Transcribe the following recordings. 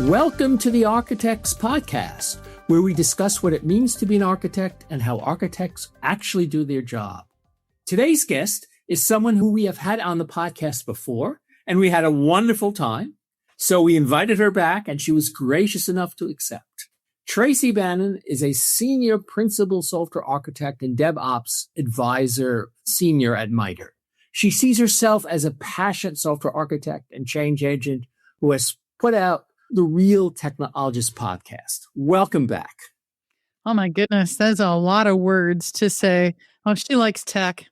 Welcome to the Architects Podcast, where we discuss what it means to be an architect and how architects actually do their job. Today's guest is someone who we have had on the podcast before, and we had a wonderful time. So we invited her back, and she was gracious enough to accept. Tracy Bannon is a senior principal software architect and DevOps advisor senior at MITRE. She sees herself as a passionate software architect and change agent who has put out the Real Technologist podcast. Welcome back. Oh my goodness, that's a lot of words to say. Oh, she likes tech.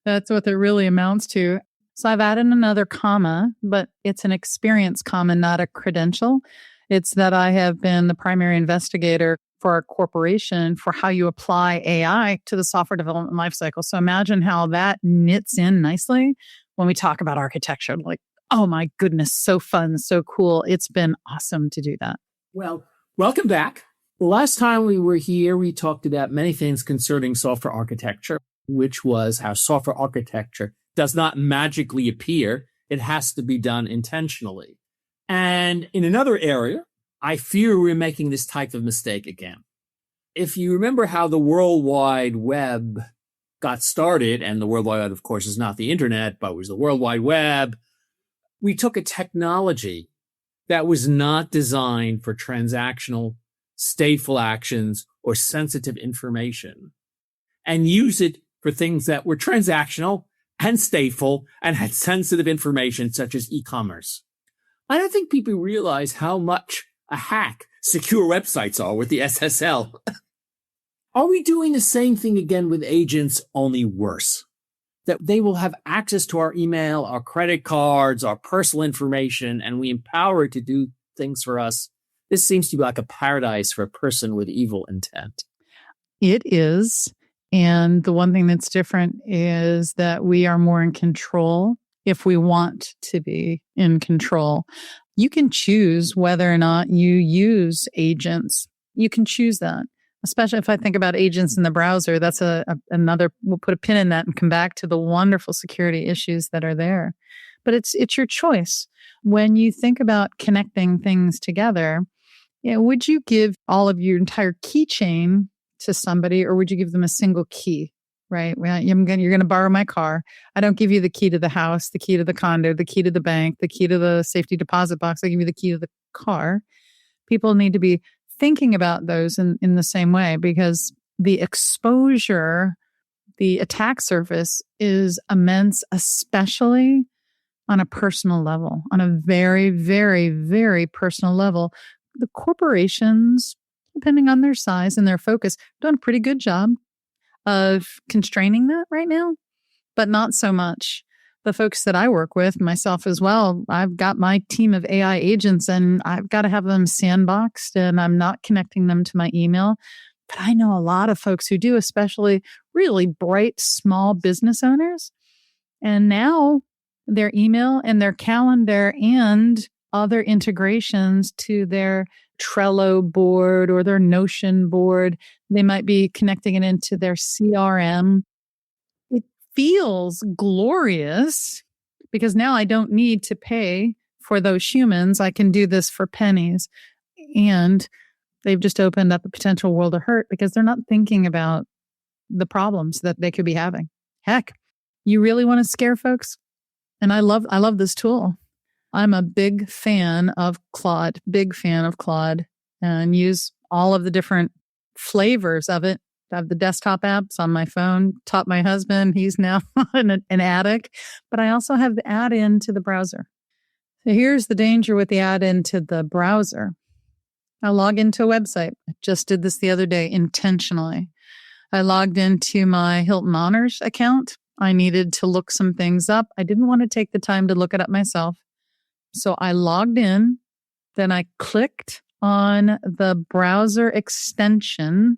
That's what it really amounts to. So I've added another comma, but it's an experience comma, not a credential. It's that I have been the primary investigator for our corporation for how you apply AI to the software development lifecycle. So imagine how that knits in nicely when we talk about architecture. Like, oh my goodness, so fun, so cool. It's been awesome to do that. Well, welcome back. The last time we were here, we talked about many things concerning software architecture, which was how software architecture does not magically appear. It has to be done intentionally. And in another area, I fear we're making this type of mistake again. If you remember how the World Wide Web got started, and the World Wide Web, of course, is not the internet, but was the World Wide Web, we took a technology that was not designed for transactional, stateful actions or sensitive information and use it for things that were transactional and stateful and had sensitive information such as e-commerce. I don't think people realize how much a hack secure websites are with the SSL. Are we doing the same thing again with agents, only worse? That they will have access to our email, our credit cards, our personal information, and we empower it to do things for us. This seems to be like a paradise for a person with evil intent. It is. And the one thing that's different is that we are more in control if we want to be in control. You can choose whether or not you use agents. You can choose that. Especially if I think about agents in the browser, that's another, we'll put a pin in that and come back to the wonderful security issues that are there. But it's your choice. When you think about connecting things together, would you give all of your entire keychain to somebody, or would you give them a single key, right? You're going to borrow my car. I don't give you the key to the house, the key to the condo, the key to the bank, the key to the safety deposit box. I give you the key to the car. People need to be thinking about those in the same way, because the exposure, the attack surface is immense, especially on a personal level, on a very, very, very personal level. The corporations, depending on their size and their focus, doing a pretty good job of constraining that right now, but not so much. The folks that I work with, myself as well, I've got my team of AI agents and I've got to have them sandboxed, and I'm not connecting them to my email. But I know a lot of folks who do, especially really bright small business owners. And now their email and their calendar and other integrations to their Trello board or their Notion board, they might be connecting it into their CRM. Feels glorious because now I don't need to pay for those humans. I can do this for pennies. And they've just opened up a potential world of hurt because they're not thinking about the problems that they could be having. Heck, you really want to scare folks? And I love this tool. I'm a big fan of Claude, and use all of the different flavors of it. I have the desktop apps on my phone, taught my husband. He's now an addict. But I also have the add-in to the browser. So here's the danger with the add-in to the browser. I log into a website. I just did this the other day intentionally. I logged into my Hilton Honors account. I needed to look some things up. I didn't want to take the time to look it up myself. So I logged in. Then I clicked on the browser extension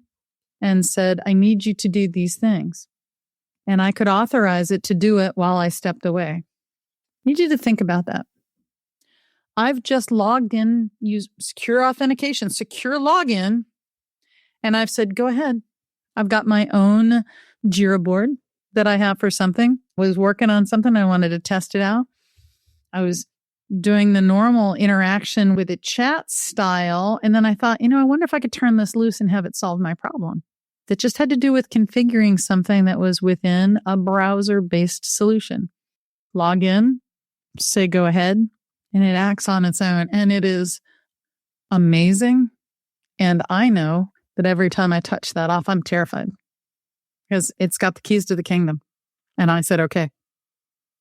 and said, I need you to do these things. And I could authorize it to do it while I stepped away. I need you to think about that. I've just logged in, used secure authentication, secure login, and I've said, go ahead. I've got my own Jira board that I have for something. I was working on something. I wanted to test it out. I was doing the normal interaction with a chat style. And then I thought, I wonder if I could turn this loose and have it solve my problem. That just had to do with configuring something that was within a browser-based solution. Log in, say go ahead, and it acts on its own. And it is amazing. And I know that every time I touch that off, I'm terrified because it's got the keys to the kingdom. And I said, okay.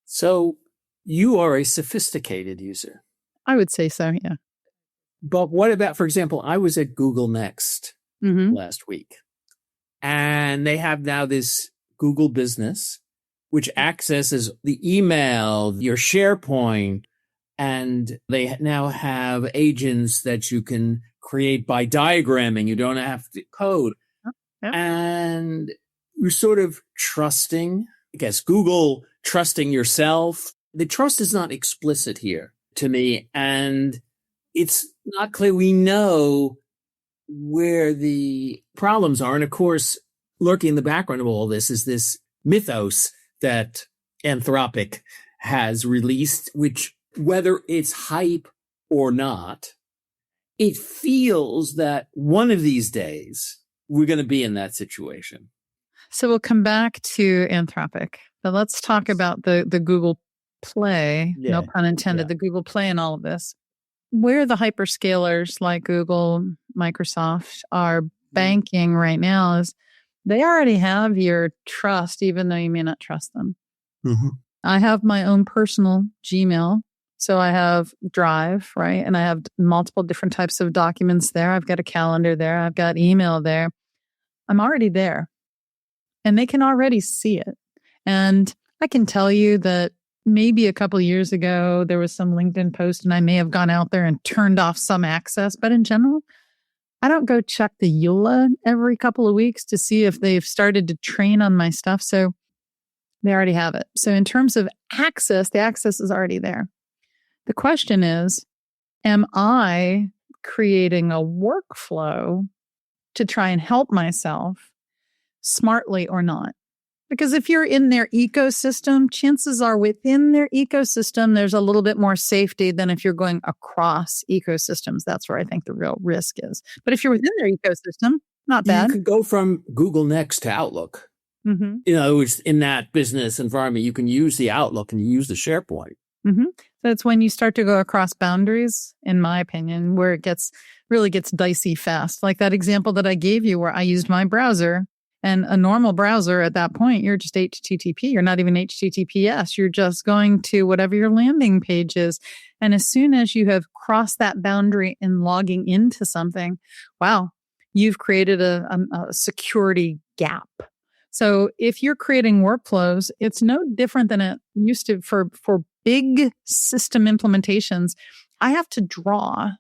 So you are a sophisticated user. I would say so, yeah. But what about, for example, I was at Google Next last week, and they have now this Google Business, which accesses the email, your SharePoint, and they now have agents that you can create by diagramming. You don't have to code. Yeah. And you're sort of trusting, I guess, Google trusting yourself. The trust is not explicit here to me, and it's not clear. We know where the problems are. And of course, lurking in the background of all this is this mythos that Anthropic has released, which, whether it's hype or not, it feels that one of these days we're going to be in that situation. So we'll come back to Anthropic, but let's talk about the Google Play, no pun intended, the Google Play and all of this. Where the hyperscalers like Google, Microsoft are banking right now is they already have your trust, even though you may not trust them. Mm-hmm. I have my own personal Gmail. So I have Drive, right? And I have multiple different types of documents there. I've got a calendar there. I've got email there. I'm already there. And they can already see it. And I can tell you that maybe a couple of years ago, there was some LinkedIn post and I may have gone out there and turned off some access. But in general, I don't go check the EULA every couple of weeks to see if they've started to train on my stuff. So they already have it. So in terms of access, the access is already there. The question is, am I creating a workflow to try and help myself smartly or not? Because if you're in their ecosystem, chances are within their ecosystem, there's a little bit more safety than if you're going across ecosystems. That's where I think the real risk is. But if you're within their ecosystem, not bad. You could go from Google Next to Outlook. Mm-hmm. In that business environment, you can use the Outlook and use the SharePoint. Mm-hmm. So it's when you start to go across boundaries, in my opinion, where it really gets dicey fast. Like that example that I gave you where I used my browser. And a normal browser at that point, you're just HTTP. You're not even HTTPS. You're just going to whatever your landing page is. And as soon as you have crossed that boundary in logging into something, wow, you've created a security gap. So if you're creating workflows, it's no different than it used to for big system implementations. I have to draw.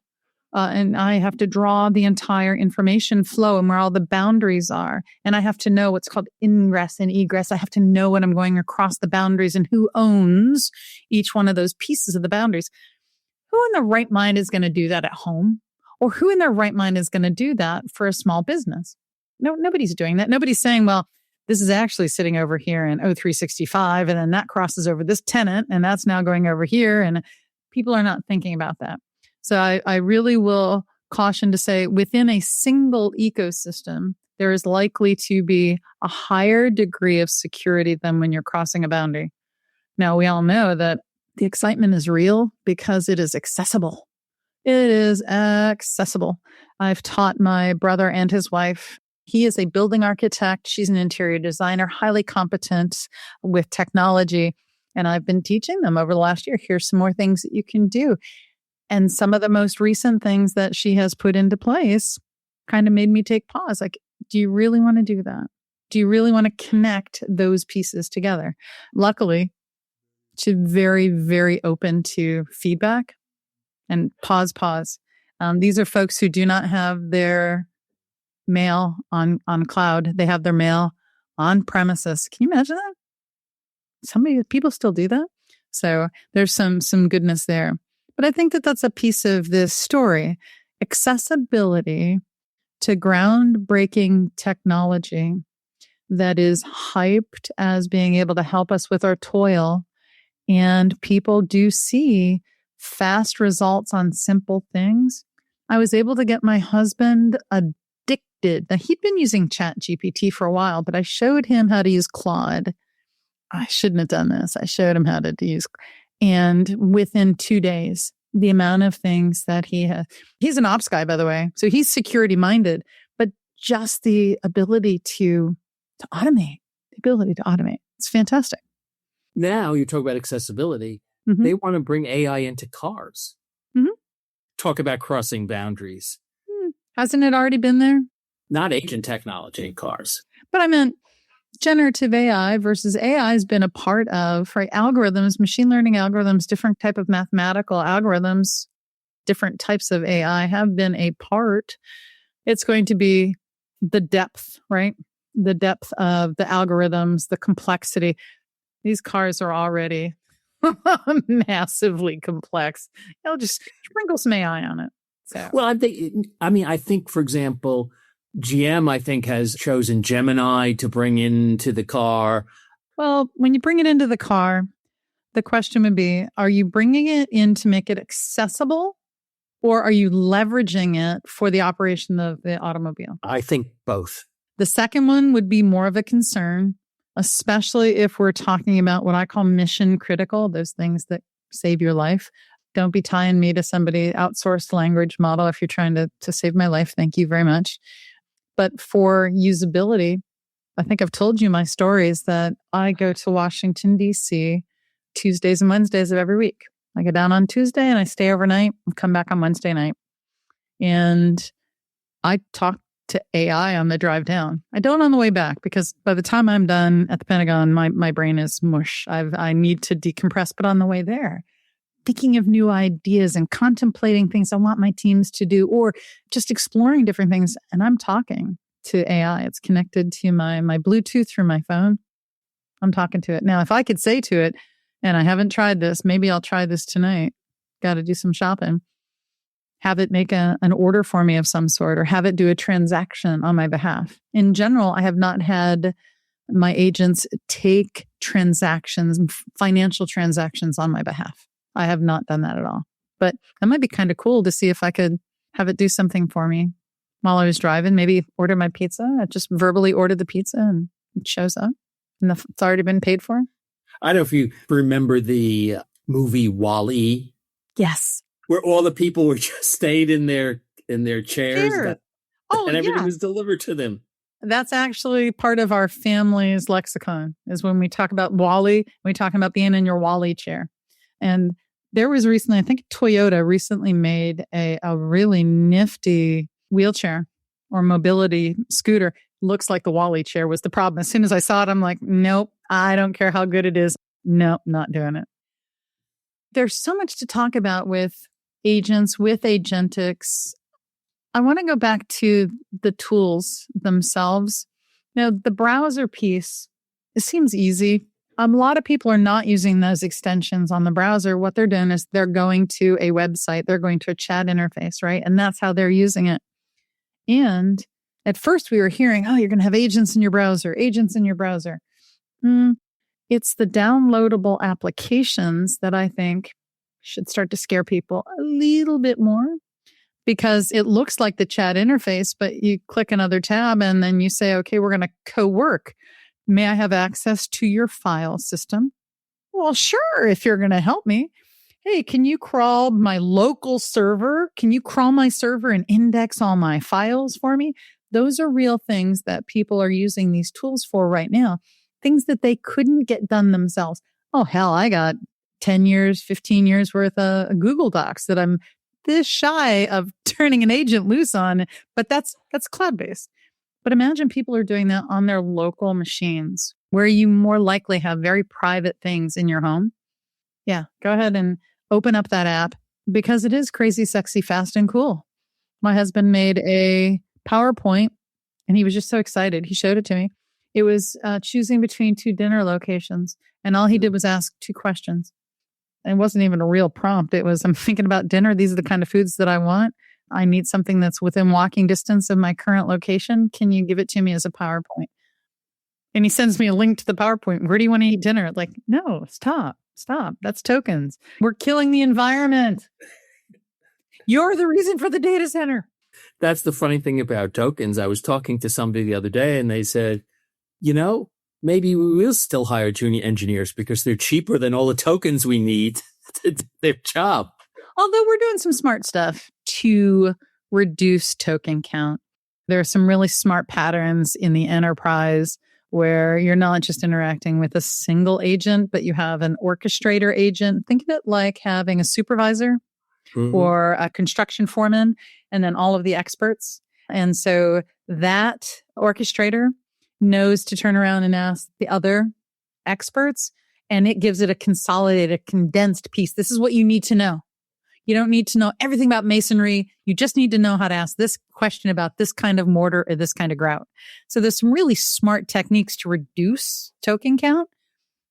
And I have to draw the entire information flow and where all the boundaries are. And I have to know what's called ingress and egress. I have to know when I'm going across the boundaries and who owns each one of those pieces of the boundaries. Who in their right mind is going to do that at home? Or who in their right mind is going to do that for a small business? No, nobody's doing that. Nobody's saying, well, this is actually sitting over here in O365, and then that crosses over this tenant, and that's now going over here. And people are not thinking about that. So I really will caution to say within a single ecosystem, there is likely to be a higher degree of security than when you're crossing a boundary. Now, we all know that the excitement is real because it is accessible. It is accessible. I've taught my brother and his wife. He is a building architect. She's an interior designer, highly competent with technology. And I've been teaching them over the last year, here's some more things that you can do. And some of the most recent things that she has put into place kind of made me take pause. Like, do you really want to do that? Do you really want to connect those pieces together? Luckily, she's very, very open to feedback and pause. These are folks who do not have their mail on cloud. They have their mail on premises. Can you imagine that? People still do that. So there's some goodness there. But I think that that's a piece of this story. Accessibility to groundbreaking technology that is hyped as being able to help us with our toil. And people do see fast results on simple things. I was able to get my husband addicted. Now, he'd been using ChatGPT for a while, but I showed him how to use Claude. I shouldn't have done this. I showed him how to use, and within 2 days, the amount of things that he has. He's an ops guy, by the way. So he's security minded, but just the ability to automate, It's fantastic. Now you talk about accessibility. Mm-hmm. They want to bring AI into cars. Mm-hmm. Talk about crossing boundaries. Hasn't it already been there? Not agent technology in cars. But I meant generative AI versus AI has been a part of, right? Algorithms, machine learning algorithms, different type of mathematical algorithms, different types of AI have been a part. It's going to be the depth, right? The depth of the algorithms, the complexity. These cars are already massively complex. Just sprinkle some AI on it. So. Well, I think, for example, GM, I think, has chosen Gemini to bring into the car. Well, when you bring it into the car, the question would be, are you bringing it in to make it accessible, or are you leveraging it for the operation of the automobile? I think both. The second one would be more of a concern, especially if we're talking about what I call mission critical, those things that save your life. Don't be tying me to somebody outsourced language model if you're trying to save my life. Thank you very much. But for usability, I think I've told you my stories that I go to Washington, D.C. Tuesdays and Wednesdays of every week. I go down on Tuesday and I stay overnight and come back on Wednesday night. And I talk to AI on the drive down. I don't on the way back, because by the time I'm done at the Pentagon, my brain is mush. I need to decompress. But on the way there, thinking of new ideas and contemplating things I want my teams to do, or just exploring different things. And I'm talking to AI. It's connected to my Bluetooth through my phone. I'm talking to it. Now, if I could say to it, and I haven't tried this, maybe I'll try this tonight. Got to do some shopping. Have it make an order for me of some sort, or have it do a transaction on my behalf. In general, I have not had my agents take transactions, financial transactions on my behalf. I have not done that at all. But that might be kind of cool to see if I could have it do something for me while I was driving. Maybe order my pizza. I just verbally ordered the pizza and it shows up and it's already been paid for. I don't know if you remember the movie WALL-E. Yes. Where all the people were just stayed in their chairs. And everything was delivered to them. That's actually part of our family's lexicon, is when we talk about WALL-E, we talk about being in your WALL-E chair. And there was recently, I think Toyota recently made a really nifty wheelchair or mobility scooter. Looks like the WALL-E chair was the problem. As soon as I saw it, I'm like, nope, I don't care how good it is. Nope, not doing it. There's so much to talk about with agents, with agentics. I want to go back to the tools themselves. The browser piece, it seems easy. A lot of people are not using those extensions on the browser. What they're doing is they're going to a website, they're going to a chat interface, right? And that's how they're using it. And at first we were hearing, you're going to have agents in your browser. It's the downloadable applications that I think should start to scare people a little bit more, because it looks like the chat interface, but you click another tab and then you say, okay, we're going to co-work. May I have access to your file system? Well, sure, if you're going to help me. Hey, can you crawl my local server? Can you crawl my server and index all my files for me? Those are real things that people are using these tools for right now. Things that they couldn't get done themselves. Oh, hell, I got 10 years, 15 years worth of Google Docs that I'm this shy of turning an agent loose on, but that's cloud-based. But imagine people are doing that on their local machines, where you more likely have very private things in your home. Yeah, go ahead and open up that app, because it is crazy, sexy, fast, and cool. My husband made a PowerPoint and he was just so excited. He showed it to me. It was choosing between 2 dinner locations, and all he did was ask 2 questions. It wasn't even a real prompt. It was, I'm thinking about dinner. These are the kind of foods that I want. I need something that's within walking distance of my current location. Can you give it to me as a PowerPoint? And he sends me a link to the PowerPoint. Where do you want to eat dinner? Like, no, stop. Stop. That's tokens. We're killing the environment. You're the reason for the data center. That's the funny thing about tokens. I was talking to somebody the other day and they said, maybe we will still hire junior engineers because they're cheaper than all the tokens we need to do their job. Although we're doing some smart stuff to reduce token count. There are some really smart patterns in the enterprise where you're not just interacting with a single agent, but you have an orchestrator agent. Think of it like having a supervisor or a construction foreman, and then all of the experts. And so that orchestrator knows to turn around and ask the other experts, and it gives it a consolidated, condensed piece. This is what you need to know. You don't need to know everything about masonry. You just need to know how to ask this question about this kind of mortar or this kind of grout. So there's some really smart techniques to reduce token count.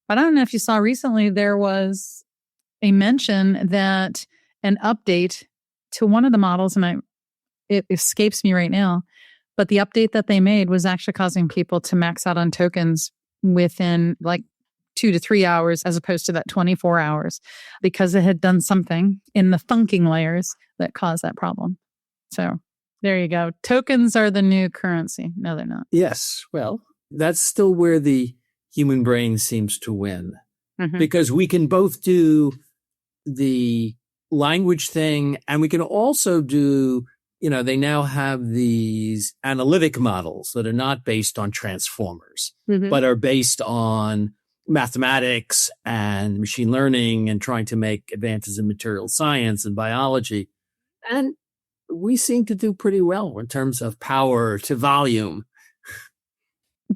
But I don't know if you saw recently, there was a mention that an update to one of the models, and it escapes me right now, but the update that they made was actually causing people to max out on tokens within like 2 to 3 hours as opposed to that 24 hours because it had done something in the thunking layers that caused that problem. So there you go. Tokens are the new currency. No, they're not. Yes. Well, that's still where the human brain seems to win because we can both do the language thing and we can also do, they now have these analytic models that are not based on transformers, but are based on mathematics and machine learning and trying to make advances in material science and biology. And we seem to do pretty well in terms of power to volume.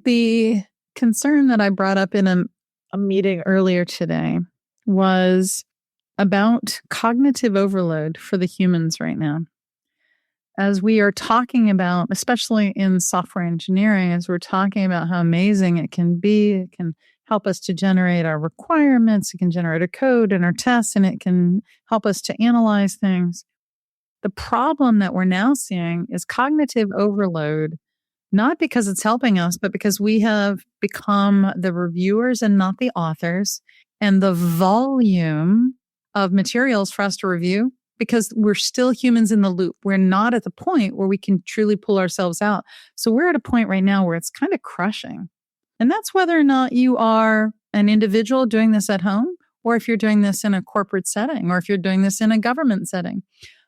The concern that I brought up in a meeting earlier today was about cognitive overload for the humans right now. As we are talking about, especially in software engineering, as we're talking about how amazing it can be, it can help us to generate our requirements, it can generate our code and our tests, and it can help us to analyze things. The problem that we're now seeing is cognitive overload, not because it's helping us, but because we have become the reviewers and not the authors, and the volume of materials for us to review, because we're still humans in the loop. We're not at the point where we can truly pull ourselves out. So we're at a point right now where it's kind of crushing. And that's whether or not you are an individual doing this at home, or if you're doing this in a corporate setting, or if you're doing this in a government setting.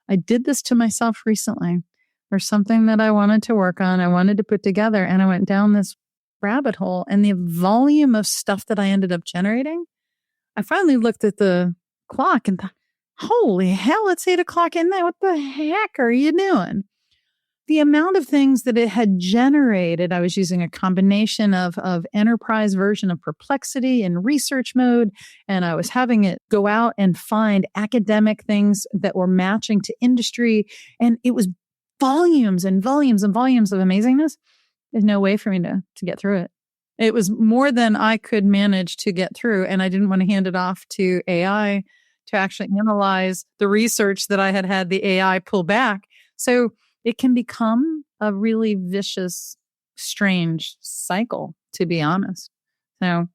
I did this to myself recently. There's something that I wanted to work on, I wanted to put together, and I went down this rabbit hole. And the volume of stuff that I ended up generating, I finally looked at the clock and thought, holy hell, it's 8:00 at night. What the heck are you doing? The amount of things that it had generated, I was using a combination of enterprise version of Perplexity in research mode, and I was having it go out and find academic things that were matching to industry, and it was volumes and volumes and volumes of amazingness. There's no way for me to get through it. It was more than I could manage to get through, and I didn't want to hand it off to AI to actually analyze the research that I had the AI pull back. So it can become a really vicious, strange cycle, to be honest. So,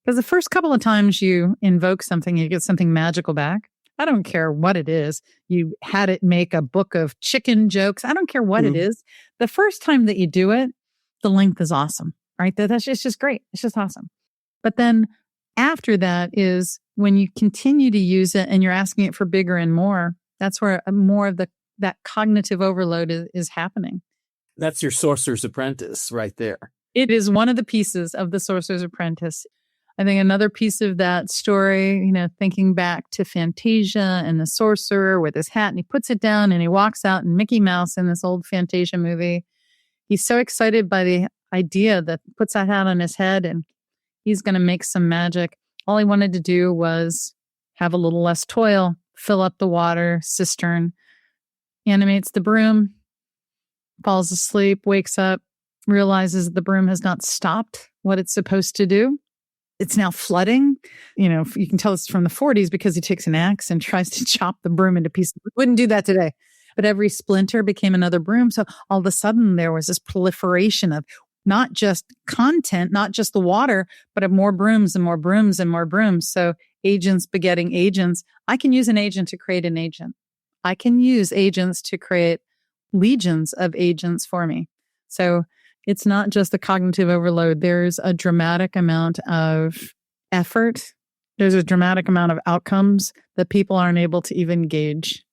because the first couple of times you invoke something, you get something magical back. I don't care what it is. You had it make a book of chicken jokes. I don't care what it is. The first time that you do it, the length is awesome, right? That's just great. It's just awesome. But then after that is when you continue to use it and you're asking it for bigger and more, that's where more of that cognitive overload is happening. That's your Sorcerer's Apprentice right there. It is one of the pieces of the Sorcerer's Apprentice. I think another piece of that story, thinking back to Fantasia and the Sorcerer with his hat, and he puts it down and he walks out, and Mickey Mouse in this old Fantasia movie, he's so excited by the idea that he puts that hat on his head and he's going to make some magic. All he wanted to do was have a little less toil, fill up the water cistern, animates the broom, falls asleep, wakes up, realizes the broom has not stopped what it's supposed to do. It's now flooding. You can tell it's from the 40s because he takes an axe and tries to chop the broom into pieces. Wouldn't do that today. But every splinter became another broom. So all of a sudden there was this proliferation of not just content, not just the water, but of more brooms and more brooms and more brooms. So agents begetting agents. I can use an agent to create an agent. I can use agents to create legions of agents for me. So it's not just the cognitive overload. There's a dramatic amount of effort. There's a dramatic amount of outcomes that people aren't able to even gauge.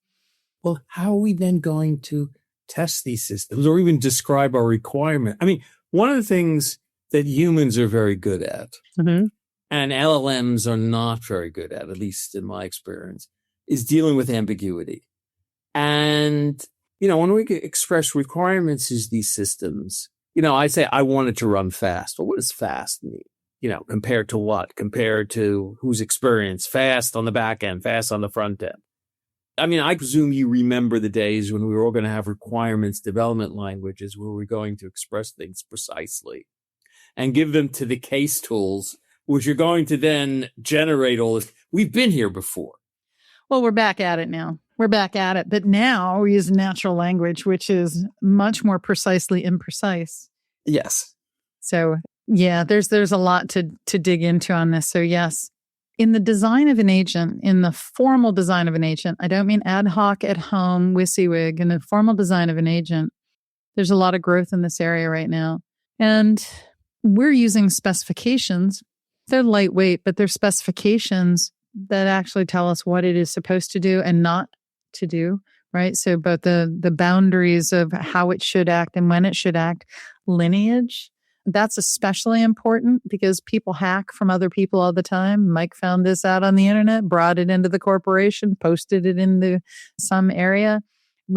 Well, how are we then going to test these systems or even describe our requirement? I mean, one of the things that humans are very good at, and LLMs are not very good at least in my experience, is dealing with ambiguity. And, when we express requirements as these systems, I say, I want it to run fast. Well, what does fast mean? Compared to what? Compared to whose experience? Fast on the back end, fast on the front end. I mean, I presume you remember the days when we were all going to have requirements development languages where we're going to express things precisely and give them to the case tools, which are going to then generate all this. We've been here before. Well, we're back at it now. We're back at it. But now we use natural language, which is much more precisely imprecise. Yes. So, yeah, there's a lot to dig into on this. So, yes. In the design of an agent, in the formal design of an agent, I don't mean ad hoc at home, WYSIWYG, in the formal design of an agent, there's a lot of growth in this area right now. And we're using specifications. They're lightweight, but they're specifications that actually tell us what it is supposed to do and not to do, right? So both the boundaries of how it should act and when it should act, lineage. That's especially important because people hack from other people all the time. Mike found this out on the internet, brought it into the corporation, posted it into some area.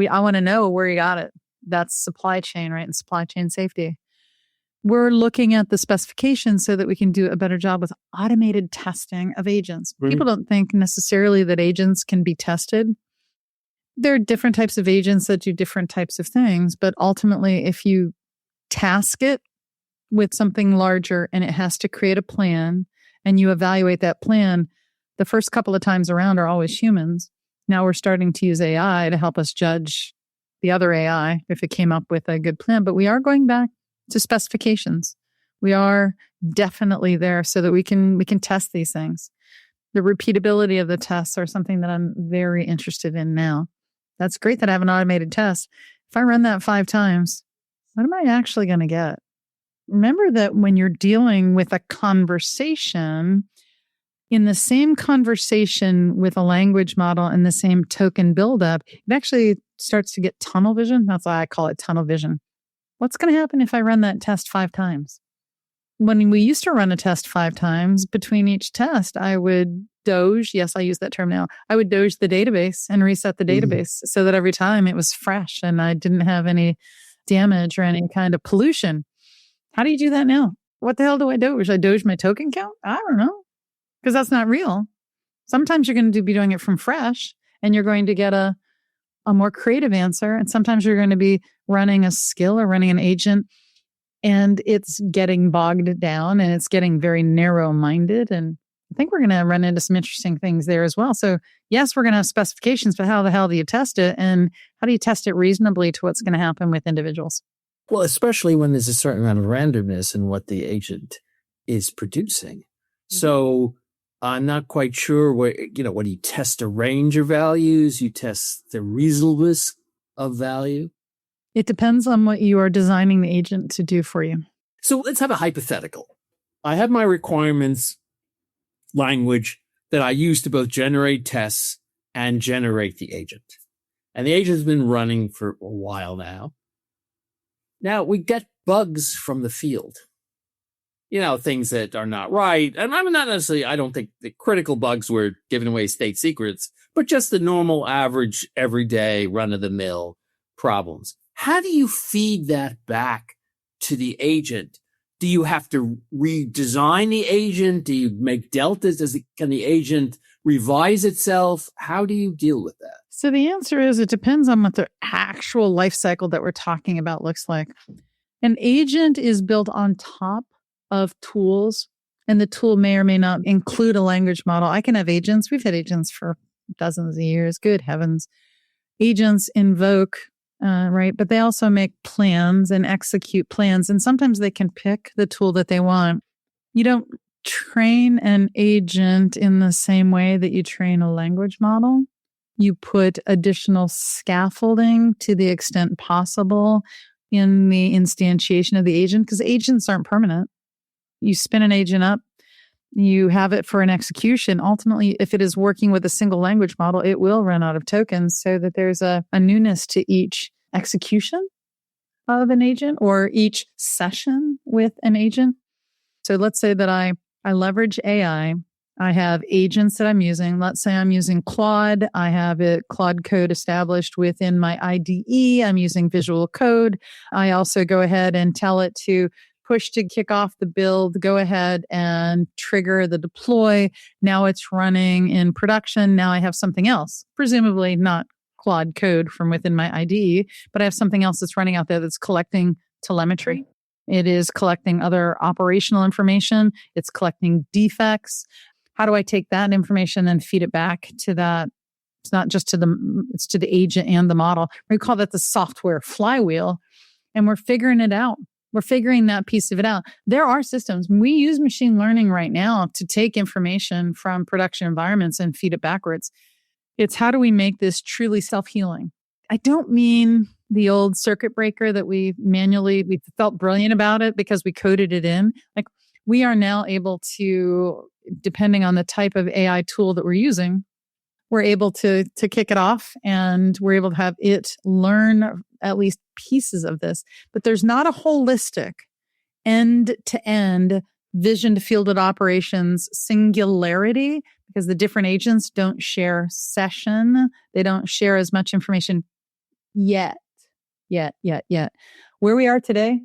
I want to know where you got it. That's supply chain, right? And supply chain safety. We're looking at the specifications so that we can do a better job with automated testing of agents. Right. People don't think necessarily that agents can be tested. There are different types of agents that do different types of things, but ultimately, if you task it with something larger and it has to create a plan and you evaluate that plan, the first couple of times around are always humans. Now we're starting to use AI to help us judge the other AI if it came up with a good plan, but we are going back to specifications. We are definitely there so that we can test these things. The repeatability of the tests are something that I'm very interested in now. That's great that I have an automated test. If I run that 5 times, what am I actually going to get? Remember that when you're dealing with a conversation, in the same conversation with a language model and the same token buildup, it actually starts to get tunnel vision. That's why I call it tunnel vision. What's going to happen if I run that test 5 times? When we used to run a test 5 times, between each test, I would doge. Yes, I use that term now. I would doge the database and reset the database so that every time it was fresh and I didn't have any damage or any kind of pollution. How do you do that now? What the hell do I doge? I doge my token count? I don't know, because that's not real. Sometimes you're going to be doing it from fresh and you're going to get a more creative answer. And sometimes you're going to be running a skill or running an agent and it's getting bogged down and it's getting very narrow-minded. And I think we're going to run into some interesting things there as well. So yes, we're going to have specifications, but how the hell do you test it? And how do you test it reasonably to what's going to happen with individuals? Well, especially when there's a certain amount of randomness in what the agent is producing. So I'm not quite sure when you test a range of values, you test the reasonableness of value. It depends on what you are designing the agent to do for you. So let's have a hypothetical. I have my requirements language that I use to both generate tests and generate the agent. And the agent has been running for a while now. Now, we get bugs from the field. Things that are not right. And I'm not necessarily, I don't think the critical bugs were giving away state secrets, but just the normal, average, everyday, run-of-the-mill problems. How do you feed that back to the agent? Do you have to redesign the agent? Do you make deltas? Can the agent revise itself? How do you deal with that? So the answer is it depends on what the actual life cycle that we're talking about looks like. An agent is built on top of tools, and the tool may or may not include a language model. I can have agents. We've had agents for dozens of years. Good heavens. Agents invoke, right? But they also make plans and execute plans. And sometimes they can pick the tool that they want. You don't train an agent in the same way that you train a language model. You put additional scaffolding to the extent possible in the instantiation of the agent, because agents aren't permanent. You spin an agent up, you have it for an execution. Ultimately, if it is working with a single language model, it will run out of tokens, so that there's a newness to each execution of an agent or each session with an agent. So let's say that I leverage AI. I have agents that I'm using. Let's say I'm using Claude. I have Claude code established within my IDE. I'm using visual code. I also go ahead and tell it to push to kick off the build, go ahead and trigger the deploy. Now it's running in production. Now I have something else, presumably not Claude code from within my IDE, but I have something else that's running out there that's collecting telemetry. It is collecting other operational information. It's collecting defects. How do I take that information and feed it back to that? It's not just it's to the agent and the model. We call that the software flywheel, and we're figuring it out. We're figuring that piece of it out. There are systems. We use machine learning right now to take information from production environments and feed it backwards. It's how do we make this truly self-healing? I don't mean the old circuit breaker that we felt brilliant about it because we coded it in. Like, we are now able to, depending on the type of AI tool that we're using, we're able to kick it off, and we're able to have it learn at least pieces of this. But there's not a holistic end-to-end vision to fielded operations singularity, because the different agents don't share session. They don't share as much information yet. Where we are today,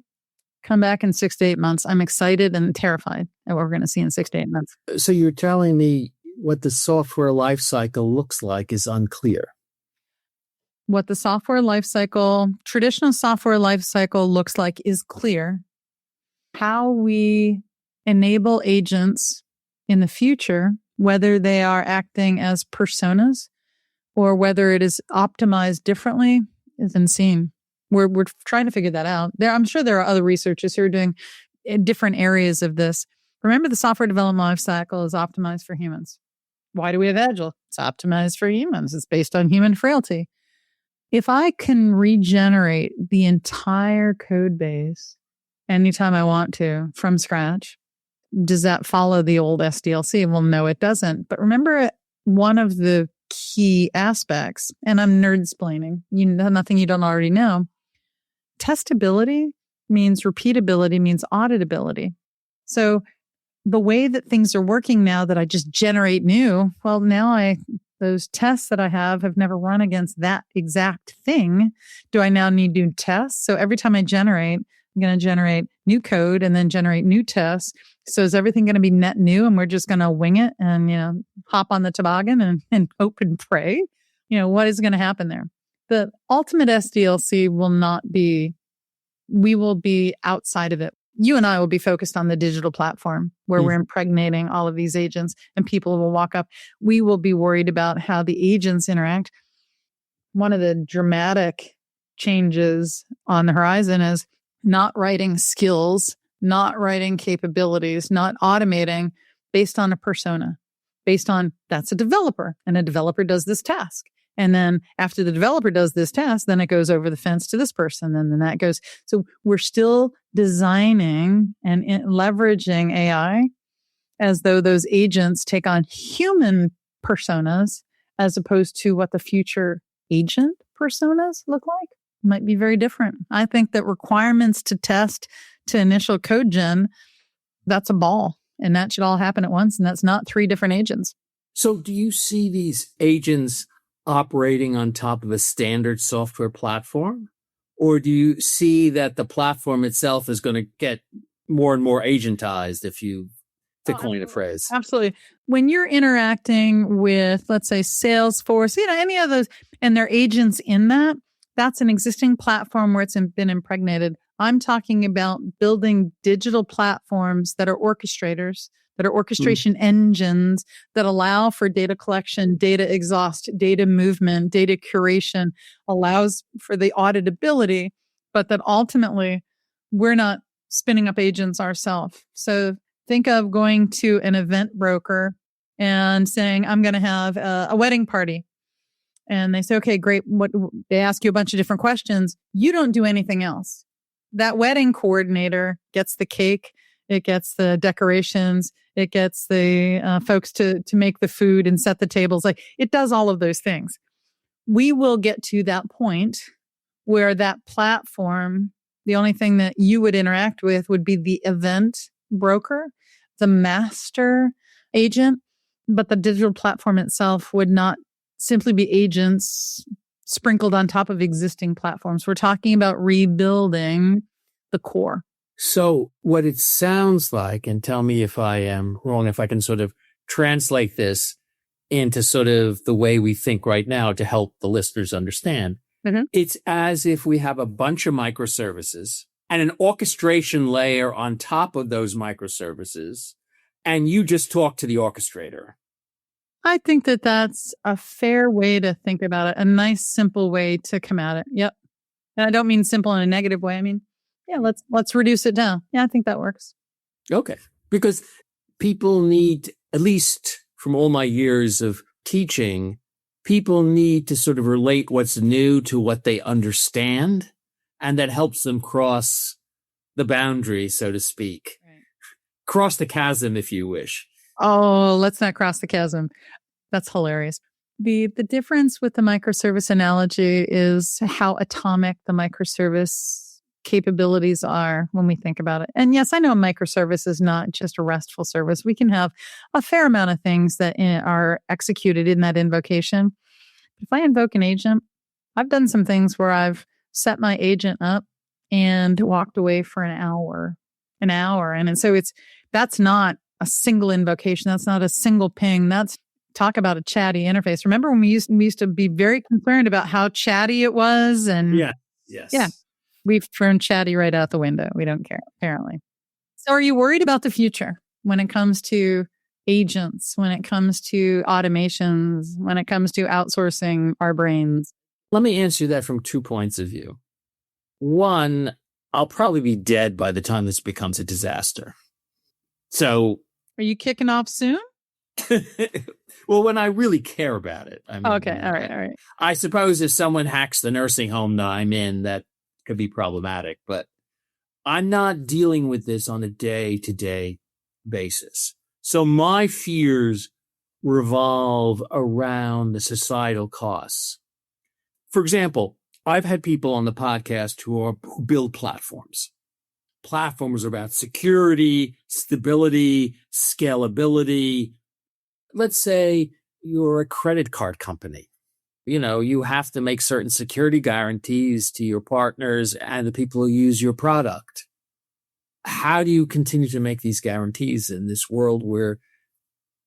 come back in 6 to 8 months. I'm excited and terrified at what we're going to see in 6 to 8 months. So you're telling me what the software lifecycle looks like is unclear. What the traditional software lifecycle looks like is clear. How we enable agents in the future, whether they are acting as personas or whether it is optimized differently, is unseen. We're trying to figure that out. I'm sure there are other researchers who are doing different areas of this. Remember, the software development lifecycle is optimized for humans. Why do we have Agile? It's optimized for humans. It's based on human frailty. If I can regenerate the entire code base anytime I want to from scratch, does that follow the old SDLC? Well, no, it doesn't. But remember, one of the key aspects, and I'm nerd-splaining, nothing you don't already know, testability means repeatability, means auditability. So the way that things are working now that I just generate new, well, now those tests that I have never run against that exact thing. Do I now need new tests? So every time I generate, I'm going to generate new code and then generate new tests. So is everything going to be net new and we're just going to wing it and, hop on the toboggan and hope and pray? What is going to happen there? The ultimate SDLC we will be outside of it. You and I will be focused on the digital platform where we're impregnating all of these agents and people will walk up. We will be worried about how the agents interact. One of the dramatic changes on the horizon is not writing skills, not writing capabilities, not automating based on a persona, based on that's a developer and a developer does this task. And then after the developer does this task, then it goes over the fence to this person. And then that goes. So we're still designing and leveraging AI as though those agents take on human personas as opposed to what the future agent personas look like. Might be very different. I think that requirements to test to initial code gen, that's a ball. And that should all happen at once. And that's not 3 different agents. So do you see these agents operating on top of a standard software platform? Or do you see that the platform itself is going to get more and more agentized, to coin a phrase? Absolutely. When you're interacting with, let's say, Salesforce, any of those, and their agents in that, that's an existing platform where it's been impregnated. I'm talking about building digital platforms that are orchestrators, that are orchestration engines that allow for data collection, data exhaust, data movement, data curation, allows for the auditability, but that ultimately we're not spinning up agents ourselves. So Think of going to an event broker and saying, I'm going to have a wedding party. And they say, okay, great. They ask you a bunch of different questions. You don't do anything else. That wedding coordinator gets the cake. It gets the decorations. It gets the folks to make the food and set the tables. Like, it does all of those things. We will get to that point where that platform, the only thing that you would interact with would be the event broker, the master agent, but the digital platform itself would not simply be agents sprinkled on top of existing platforms. We're talking about rebuilding the core. So what it sounds like, and tell me if I am wrong, if I can sort of translate this into sort of the way we think right now to help the listeners understand. Mm-hmm. It's as if we have a bunch of microservices and an orchestration layer on top of those microservices, and you just talk to the orchestrator. I think that that's a fair way to think about it. A nice, simple way to come at it. Yep. And I don't mean simple in a negative way. I mean, yeah, let's reduce it down. Yeah, I think that works. Okay. Because people need, at least from all my years of teaching, people need to sort of relate what's new to what they understand. And that helps them cross the boundary, so to speak. Right. Cross the chasm, if you wish. Oh, let's not cross the chasm. That's hilarious. The difference with the microservice analogy is how atomic the microservice capabilities are when we think about it. And yes, I know a microservice is not just a RESTful service. We can have a fair amount of things that are executed in that invocation. If I invoke an agent, I've done some things where I've set my agent up and walked away for an hour. And so that's not a single invocation. That's not a single ping. That's talk about a chatty interface. Remember when we used to be very concerned about how chatty it was? And yes. Yeah. We've thrown chatty right out the window. We don't care, apparently. So are you worried about the future when it comes to agents, when it comes to automations, when it comes to outsourcing our brains? Let me answer that from 2 points of view. One, I'll probably be dead by the time this becomes a disaster. So... Are you kicking off soon? Well, when I really care about it. I mean, okay, all right. I suppose if someone hacks the nursing home that I'm in, that could be problematic, but I'm not dealing with this on a day-to-day basis. So my fears revolve around the societal costs. For example, I've had people on the podcast who build platforms. Platforms are about security, stability, scalability. Let's say you're a credit card company. You know, you have to make certain security guarantees to your partners and the people who use your product. How do you continue to make these guarantees in this world where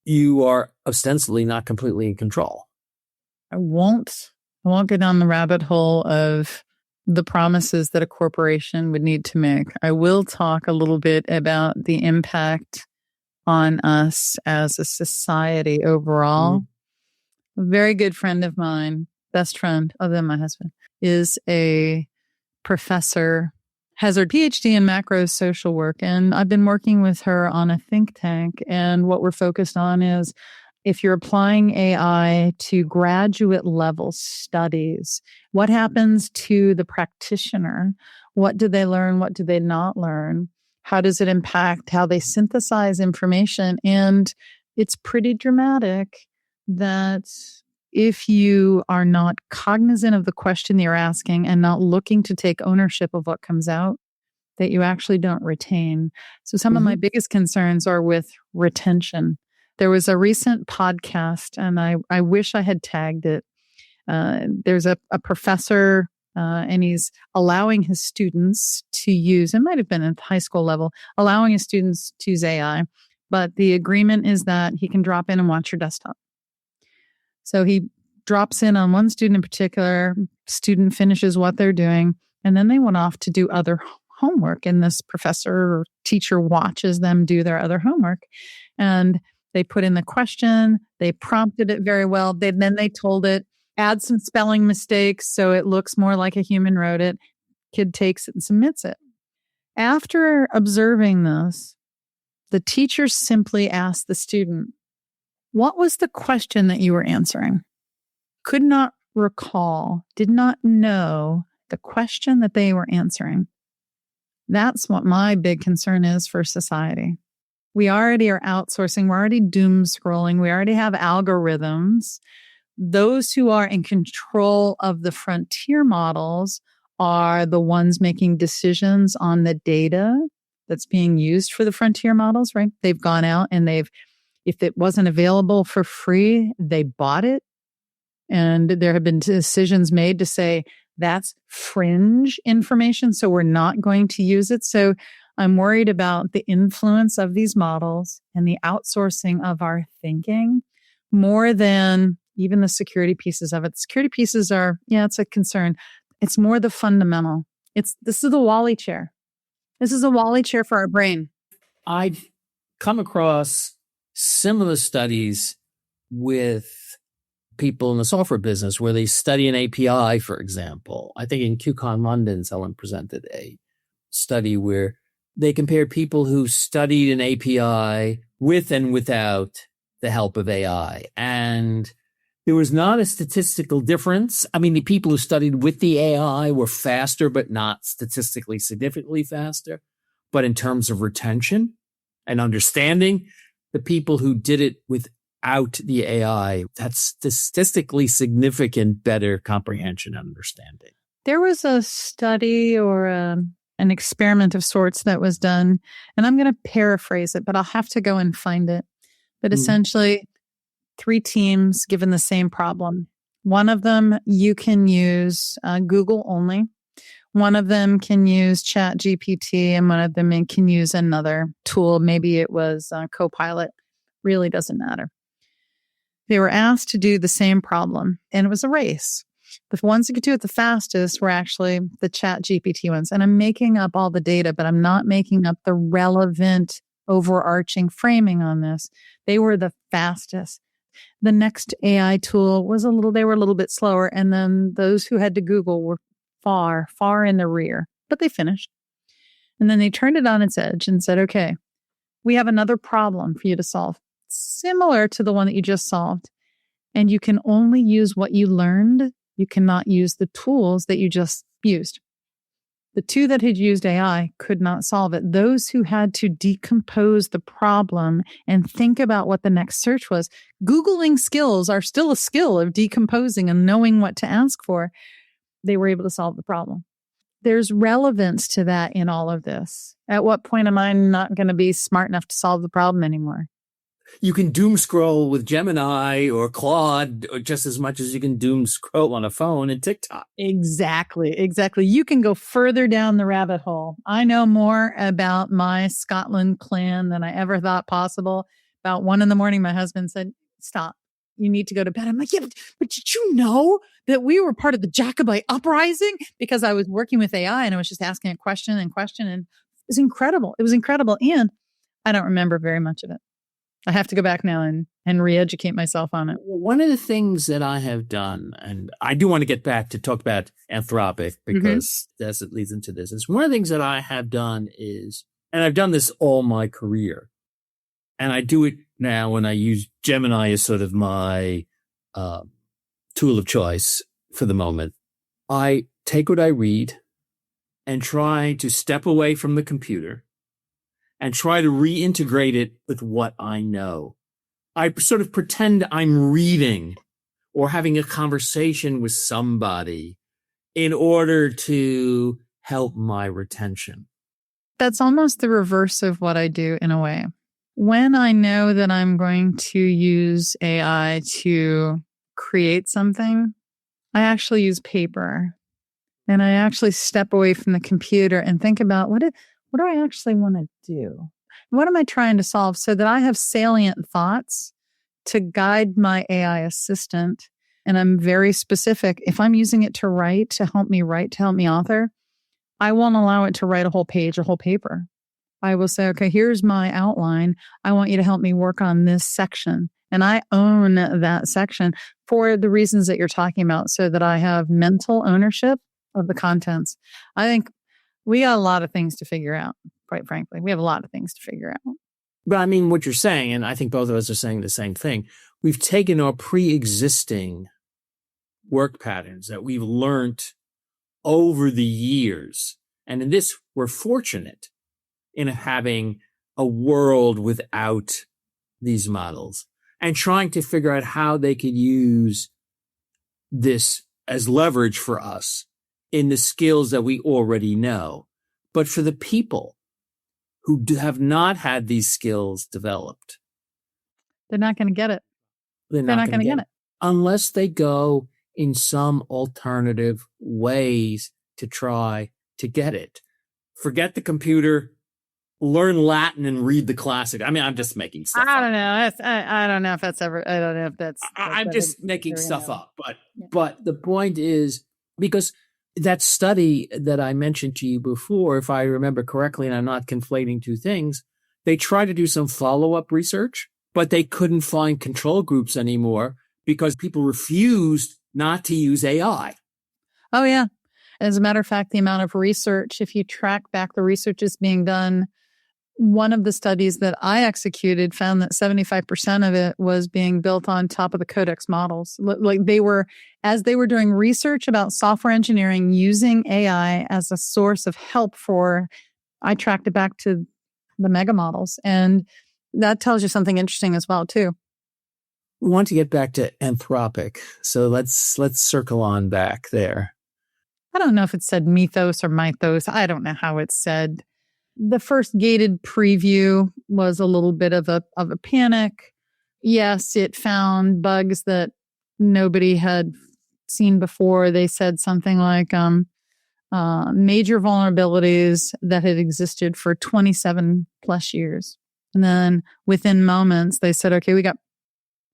you are ostensibly not completely in control? I won't go down the rabbit hole of the promises that a corporation would need to make. I will talk a little bit about the impact on us as a society overall. A very good friend of mine, best friend other than my husband, is a professor, has her PhD in macro social work. And I've been working with her on a think tank. And what we're focused on is if you're applying AI to graduate level studies, what happens to the practitioner? What do they learn? What do they not learn? How does it impact how they synthesize information? And it's pretty dramatic that if you are not cognizant of the question you're asking and not looking to take ownership of what comes out, that you actually don't retain. So some of my biggest concerns are with retention. There was a recent podcast, and I wish I had tagged it. There's a professor, and he's allowing his students to use, it might have been at the high school level, allowing his students to use AI. But the agreement is that he can drop in and watch your desktop. So he drops in on one student in particular, student finishes what they're doing, and then they went off to do other homework. And this professor or teacher watches them do their other homework. And they put in the question, they prompted it very well. Then they told it, add some spelling mistakes so it looks more like a human wrote it. Kid takes it and submits it. After observing this, The teacher simply asked the student, what was the question that you were answering? Could not recall, did not know the question that they were answering. That's what my big concern is for society. We already are outsourcing. We're already doom scrolling. We already have algorithms. Those who are in control of the frontier models are the ones making decisions on the data that's being used for the frontier models, right? They've gone out and if it wasn't available for free, they bought it. And there have been decisions made to say that's fringe information, so we're not going to use it. So I'm worried about the influence of these models and the outsourcing of our thinking more than even the security pieces of it. The security pieces are, it's a concern. It's more the fundamental. This is the Wally chair. This is a Wally chair for our brain. I've come across similar studies with people in the software business where they study an API, for example. I think in QCon London, someone presented a study where they compared people who studied an API with and without the help of AI. And there was not a statistical difference. I mean, the people who studied with the AI were faster, but not statistically significantly faster. But in terms of retention and understanding, the people who did it without the AI, that's statistically significant, better comprehension and understanding. There was a study or an experiment of sorts that was done, and I'm going to paraphrase it, but I'll have to go and find it. But essentially, 3 teams given the same problem. One of them, you can use Google only. One of them can use ChatGPT, and one of them can use another tool. Maybe it was Copilot. Really doesn't matter. They were asked to do the same problem, and it was a race. The ones that could do it the fastest were actually the ChatGPT ones. And I'm making up all the data, but I'm not making up the relevant overarching framing on this. They were the fastest. The next AI tool they were a little bit slower. And then those who had to Google were far, far in the rear, but they finished. And then they turned it on its edge and said, okay, we have another problem for you to solve, similar to the one that you just solved. And you can only use what you learned. You cannot use the tools that you just used. The 2 that had used AI could not solve it. Those who had to decompose the problem and think about what the next search was, Googling skills are still a skill of decomposing and knowing what to ask for. They were able to solve the problem. There's relevance to that in all of this. At what point am I not going to be smart enough to solve the problem anymore? You can doom scroll with Gemini or Claude just as much as you can doom scroll on a phone and TikTok. Exactly. You can go further down the rabbit hole. I know more about my Scotland clan than I ever thought possible. About 1 a.m, my husband said, stop. You need to go to bed. I'm like, yeah, but did you know that we were part of the Jacobite uprising? Because I was working with AI and I was just asking a question. And it was incredible. And I don't remember very much of it. I have to go back now and re-educate myself on it. One of the things that I have done, and I do want to get back to talk about Anthropic because as it leads into this, is one of the things that I have done is, and I've done this all my career, and I do it now when I use Gemini as sort of my tool of choice for the moment. I take what I read and try to step away from the computer and try to reintegrate it with what I know. I sort of pretend I'm reading or having a conversation with somebody in order to help my retention. That's almost the reverse of what I do in a way. When I know that I'm going to use AI to create something, I actually use paper. And I actually step away from the computer and think about what do I actually want to do? What am I trying to solve so that I have salient thoughts to guide my AI assistant? And I'm very specific. If I'm using it to write, to help me author, I won't allow it to write a whole page, a whole paper. I will say, okay, here's my outline. I want you to help me work on this section. And I own that section for the reasons that you're talking about so that I have mental ownership of the contents. I think we got a lot of things to figure out, quite frankly. We have a lot of things to figure out. But I mean, what you're saying, and I think both of us are saying the same thing, we've taken our pre-existing work patterns that we've learned over the years. And in this, we're fortunate in having a world without these models and trying to figure out how they could use this as leverage for us in the skills that we already know. But for the people who have not had these skills developed, they're not going to get it. They're not going to get it unless they go in some alternative ways to try to get it. Forget the computer, learn Latin and read the classic. I mean, I'm just making stuff up. I don't know. I don't know if that's ever, I don't know if that's I'm just making stuff up. But the point is, because that study that I mentioned to you before, if I remember correctly, and I'm not conflating two things, they tried to do some follow-up research, but they couldn't find control groups anymore because people refused not to use AI. Oh, yeah. As a matter of fact, the amount of research, if you track back the research is being done, one of the studies that I executed found that 75% of it was being built on top of the Codex models. Like as they were doing research about software engineering using AI as a source of help I tracked it back to the mega models. And that tells you something interesting as well, too. We want to get back to Anthropic. So let's circle on back there. I don't know if it said mythos or mythos. I don't know how it's said. The first gated preview was a little bit of a panic. Yes, it found bugs that nobody had seen before. They said something like major vulnerabilities that had existed for 27 plus years. And then within moments, they said, okay, we got,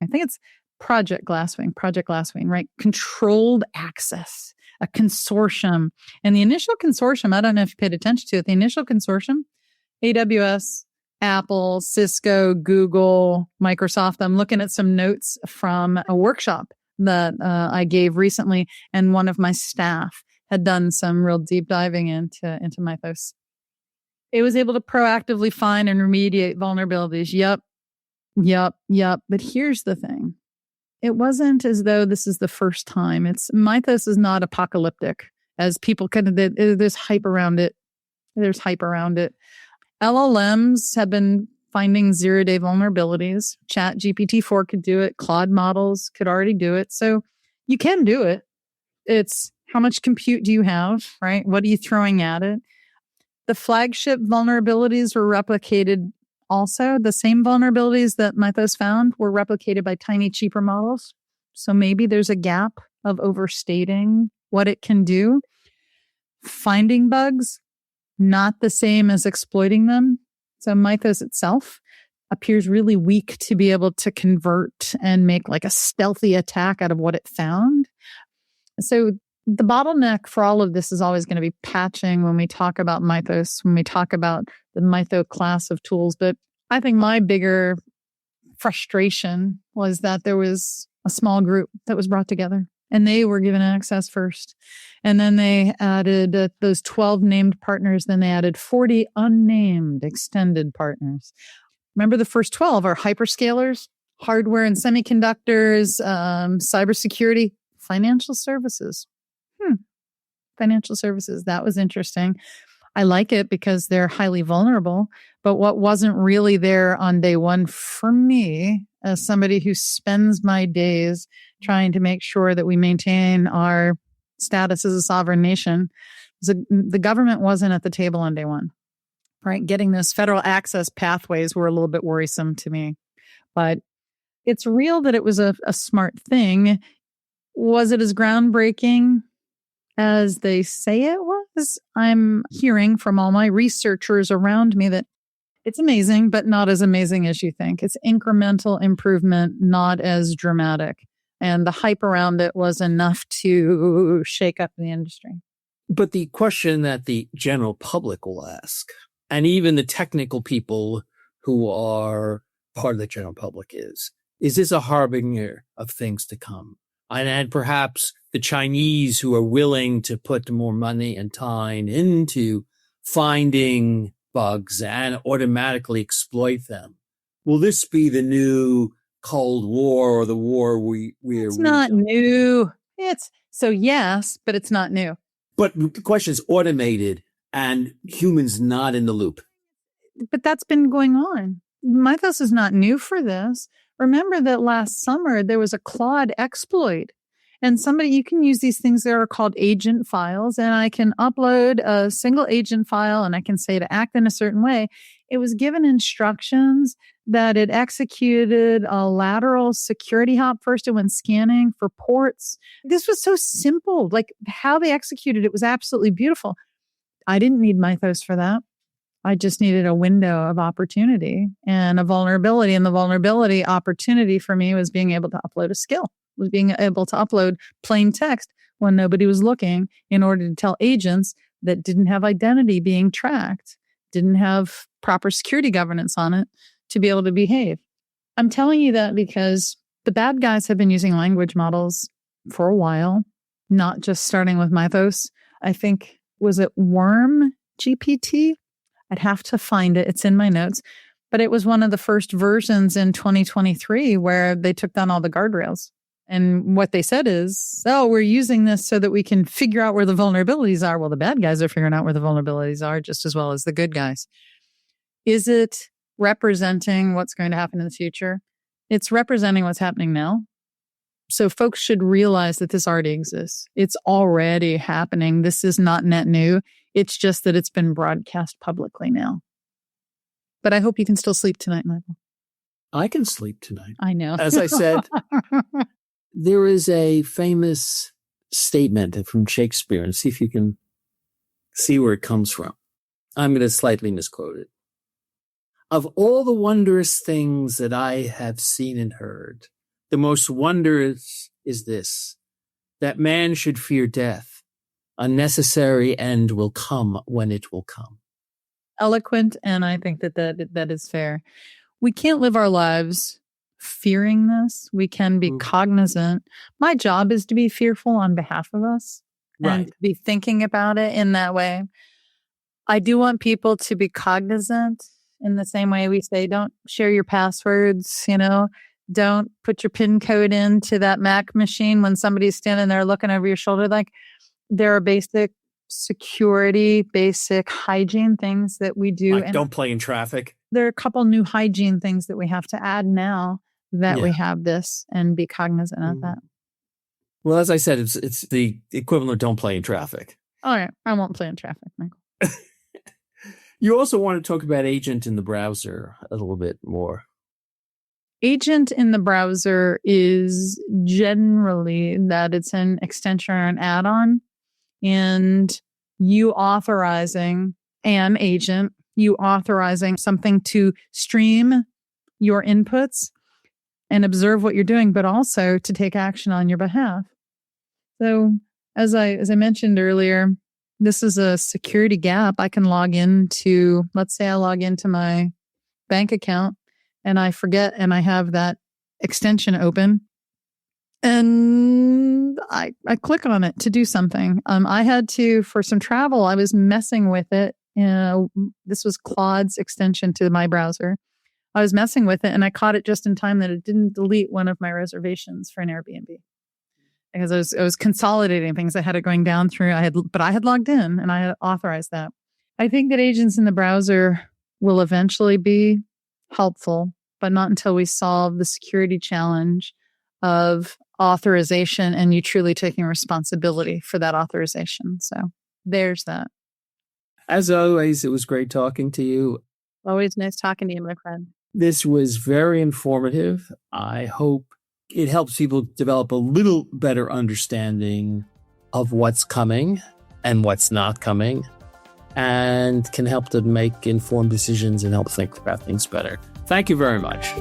I think it's Project Glasswing, right? Controlled access, a consortium. And the initial consortium, I don't know if you paid attention to it, the initial consortium, AWS, Apple, Cisco, Google, Microsoft. I'm looking at some notes from a workshop that I gave recently, and one of my staff had done some real deep diving into Mythos. It was able to proactively find and remediate vulnerabilities. Yep. But here's the thing. It wasn't as though this is the first time. Mythos is not apocalyptic, as people there's hype around it. LLMs have been finding zero-day vulnerabilities. ChatGPT-4 could do it. Claude models could already do it. So you can do it. It's how much compute do you have, right? What are you throwing at it? The flagship vulnerabilities were replicated also. The same vulnerabilities that Mythos found were replicated by tiny, cheaper models. So maybe there's a gap of overstating what it can do. Finding bugs, not the same as exploiting them. So Mythos itself appears really weak to be able to convert and make like a stealthy attack out of what it found. So the bottleneck for all of this is always going to be patching when we talk about Mythos, when we talk about the Mytho class of tools. But I think my bigger frustration was that there was a small group that was brought together and they were given access first. And then they added those 12 named partners. Then they added 40 unnamed extended partners. Remember, the first 12 are hyperscalers, hardware and semiconductors, cybersecurity, financial services. Financial services. That was interesting. I like it because they're highly vulnerable. But what wasn't really there on day one for me, as somebody who spends my days trying to make sure that we maintain our status as a sovereign nation, the government wasn't at the table on day one, right? Getting those federal access pathways were a little bit worrisome to me. But it's real that it was a smart thing. Was it as groundbreaking as they say it was? I'm hearing from all my researchers around me that it's amazing, but not as amazing as you think. It's incremental improvement, not as dramatic. And the hype around it was enough to shake up the industry. But the question that the general public will ask, and even the technical people who are part of the general public, is this a harbinger of things to come? And perhaps the Chinese who are willing to put more money and time into finding bugs and automatically exploit them will this be the new Cold War or the war It's not new. Yes, but it's not new. But the question is automated and humans not in the loop. But that's been going on. Mythos is not new for this. Remember that last summer there was a Claude exploit. And you can use these things that are called agent files, and I can upload a single agent file and I can say to act in a certain way. It was given instructions that it executed a lateral security hop first. It went scanning for ports. This was so simple. Like how they executed it was absolutely beautiful. I didn't need Mythos for that. I just needed a window of opportunity and a vulnerability. And the vulnerability opportunity for me was being able to upload a skill, was being able to upload plain text when nobody was looking in order to tell agents that didn't have identity being tracked, didn't have proper security governance on it to be able to behave. I'm telling you that because the bad guys have been using language models for a while, not just starting with Mythos. I think, was it Worm GPT? I'd have to find it. It's in my notes. But it was one of the first versions in 2023 where they took down all the guardrails. And what they said is, we're using this so that we can figure out where the vulnerabilities are. Well, the bad guys are figuring out where the vulnerabilities are just as well as the good guys. Is it representing what's going to happen in the future? It's representing what's happening now. So folks should realize that this already exists. It's already happening. This is not net new. It's just that it's been broadcast publicly now. But I hope you can still sleep tonight, Michael. I can sleep tonight. I know. As I said, there is a famous statement from Shakespeare, and see if you can see where it comes from. I'm going to slightly misquote it. Of all the wondrous things that I have seen and heard, the most wondrous is this, that man should fear death. A necessary end will come when it will come. Eloquent, and I think that is fair. We can't live our lives fearing this. We can be cognizant. My job is to be fearful on behalf of us and to be thinking about it in that way. I do want people to be cognizant in the same way we say, don't share your passwords, don't put your PIN code into that Mac machine when somebody's standing there looking over your shoulder. Like, there are basic security, basic hygiene things that we do. Like, don't play in traffic. There are a couple new hygiene things that we have to add now that we have this, and be cognizant of that. Well, as I said, it's the equivalent of don't play in traffic. All right. I won't play in traffic, Michael. You also want to talk about Agent in the browser a little bit more. Agent in the browser is generally that it's an extension or an add-on, and you authorizing an agent, you authorizing something to stream your inputs and observe what you're doing, but also to take action on your behalf. So as I mentioned earlier, this is a security gap. I can log into, let's say I log into my bank account and I forget and I have that extension open and I click on it to do something. I had to, for some travel, I was messing with it. This was Claude's extension to my browser. I was messing with it and I caught it just in time that it didn't delete one of my reservations for an Airbnb. Because I was consolidating things. I had it going down through. But I had logged in and I had authorized that. I think that agents in the browser will eventually be helpful, but not until we solve the security challenge of authorization and you truly taking responsibility for that authorization. So there's that. As always, it was great talking to you. Always nice talking to you, my friend. This was very informative. I hope it helps people develop a little better understanding of what's coming and what's not coming, and can help to make informed decisions and help think about things better. Thank you very much.